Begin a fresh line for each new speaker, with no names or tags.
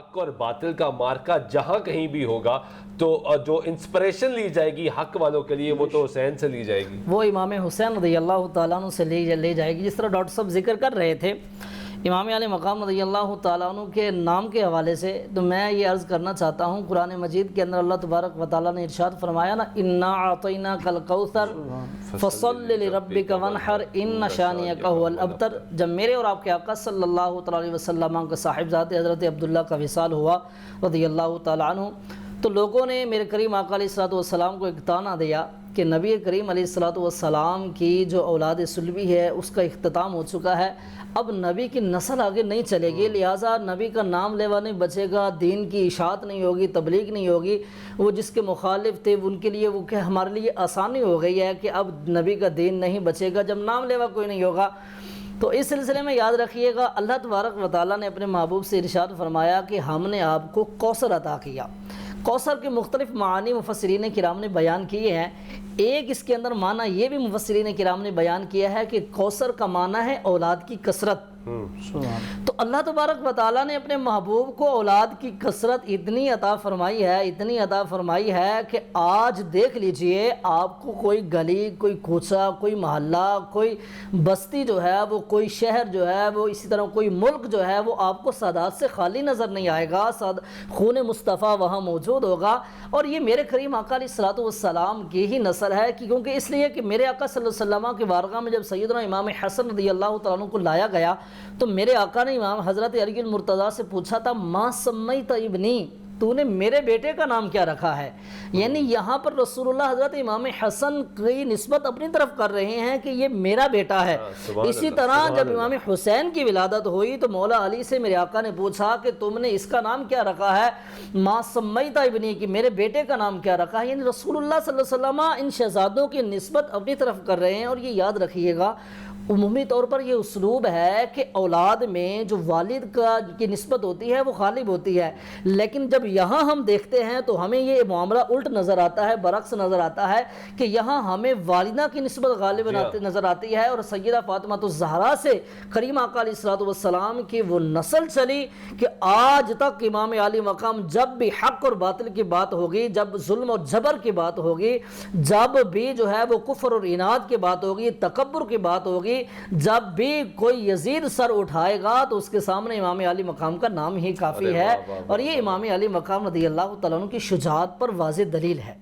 حق اور باطل کا مارکا جہاں کہیں بھی ہوگا تو جو انسپریشن لی جائے گی حق والوں کے لیے وہ تو حسین سے لی جائے گی،
وہ امام حسین رضی اللہ تعالیٰ عنہ سے لی جائے گی۔ جس طرح ڈاکٹر صاحب ذکر کر رہے تھے امام علی مقام رضی اللہ تعالیٰ عنہ کے نام کے حوالے سے، تو میں یہ عرض کرنا چاہتا ہوں، قرآن مجید کے اندر اللہ تبارک و تعالیٰ نے ارشاد فرمایا نا، انا اعطیناک الکوثر فصل لربک وانحر ان شانئک هو الابتر۔ جب میرے اور آپ کے آقا صلی اللہ تعالیٰ علیہ وسلم کا صاحبزاد حضرت عبداللہ کا وصال ہوا رضی اللہ تعالیٰ عنہ، تو لوگوں نے میرے کریم آقا علیہ الصلوۃ والسلام کو ایک طعنہ دیا کہ نبی کریم علیہ الصلوۃ والسلام کی جو اولاد سلبی ہے اس کا اختتام ہو چکا ہے، اب نبی کی نسل آگے نہیں چلے گی، لہٰذا نبی کا نام لیوا نہیں بچے گا، دین کی اشاعت نہیں ہوگی، تبلیغ نہیں ہوگی۔ وہ جس کے مخالف تھے ان کے لیے وہ کہ ہمارے لیے آسانی ہو گئی ہے کہ اب نبی کا دین نہیں بچے گا جب نام لیوا کوئی نہیں ہوگا۔ تو اس سلسلے میں یاد رکھیے گا، اللہ تبارک و تعالیٰ نے اپنے محبوب سے ارشاد فرمایا کہ ہم نے آپ کو کوثر عطا کیا۔ کوثر کے مختلف معانی مفسرین کرام نے بیان کیے ہیں۔ ایک اس کے اندر معنی یہ بھی مفسرین کرام نے بیان کیا ہے کہ کوثر کا معنی ہے اولاد کی کثرت۔ تو اللہ تبارک و تعالیٰ نے اپنے محبوب کو اولاد کی کثرت اتنی عطا فرمائی ہے کہ آج دیکھ لیجئے آپ کو کوئی گلی، کوئی کوچہ، کوئی محلہ، کوئی بستی جو ہے وہ، کوئی شہر جو ہے وہ، اسی طرح کوئی ملک جو ہے وہ آپ کو سادات سے خالی نظر نہیں آئے گا، خون مصطفیٰ وہاں موجود ہوگا۔ اور یہ میرے کریم آقا علیہ الصلوۃ والسلام کی ہی نسل ہے، کیونکہ اس لیے کہ میرے آقا صلی اللہ علیہ وسلم کی بارگاہ میں جب سیدنا امام حسن رضی اللہ تعالیٰ عنہ کو لایا گیا تو میرے آقا نے امام حضرت علی المرتضیٰ سے پوچھا تھا، ما سمیت ابنی، تو نے میرے بیٹے کا نام کیا رکھا ہے؟ یعنی یہاں پر رسول اللہ حضرت امام حسن کی نسبت اپنی طرف کر رہے ہیں کہ یہ میرا بیٹا ہے۔ اسی طرح جب امام حسین کی ولادت ہوئی تو مولا علی سے میرے آقا نے پوچھا کہ تم نے اس کا نام کیا رکھا ہے؟ ما سمیت ابنی، کہ میرے بیٹے کا نام کیا رکھا ہے؟ یعنی رسول اللہ صلی اللہ علیہ وسلم ان شہزادوں کی نسبت اپنی طرف کر رہے ہیں۔ اور یہ یاد رکھیے گا، عمومی طور پر یہ اسلوب ہے کہ اولاد میں جو والد کی نسبت ہوتی ہے وہ غالب ہوتی ہے، لیکن جب یہاں ہم دیکھتے ہیں تو ہمیں یہ معاملہ الٹ نظر آتا ہے، برعکس نظر آتا ہے کہ یہاں ہمیں والدہ کی نسبت غالب نظر آتی ہے۔ اور سیدہ فاطمہ الزہرا سے کریم آقا علیہ الصلوۃ والسلام کی وہ نسل چلی کہ آج تک امام علی مقام جب بھی حق اور باطل کی بات ہوگی، جب ظلم اور جبر کی بات ہوگی، جب بھی جو ہے وہ کفر اور عناد کی بات ہوگی، تکبر کی بات ہوگی، جب بھی کوئی یزید سر اٹھائے گا تو اس کے سامنے امام علی مقام کا نام ہی کافی ہے۔ اور یہ امام علی مقام رضی اللہ تعالیٰ عنہ کی شجاعت پر واضح دلیل ہے۔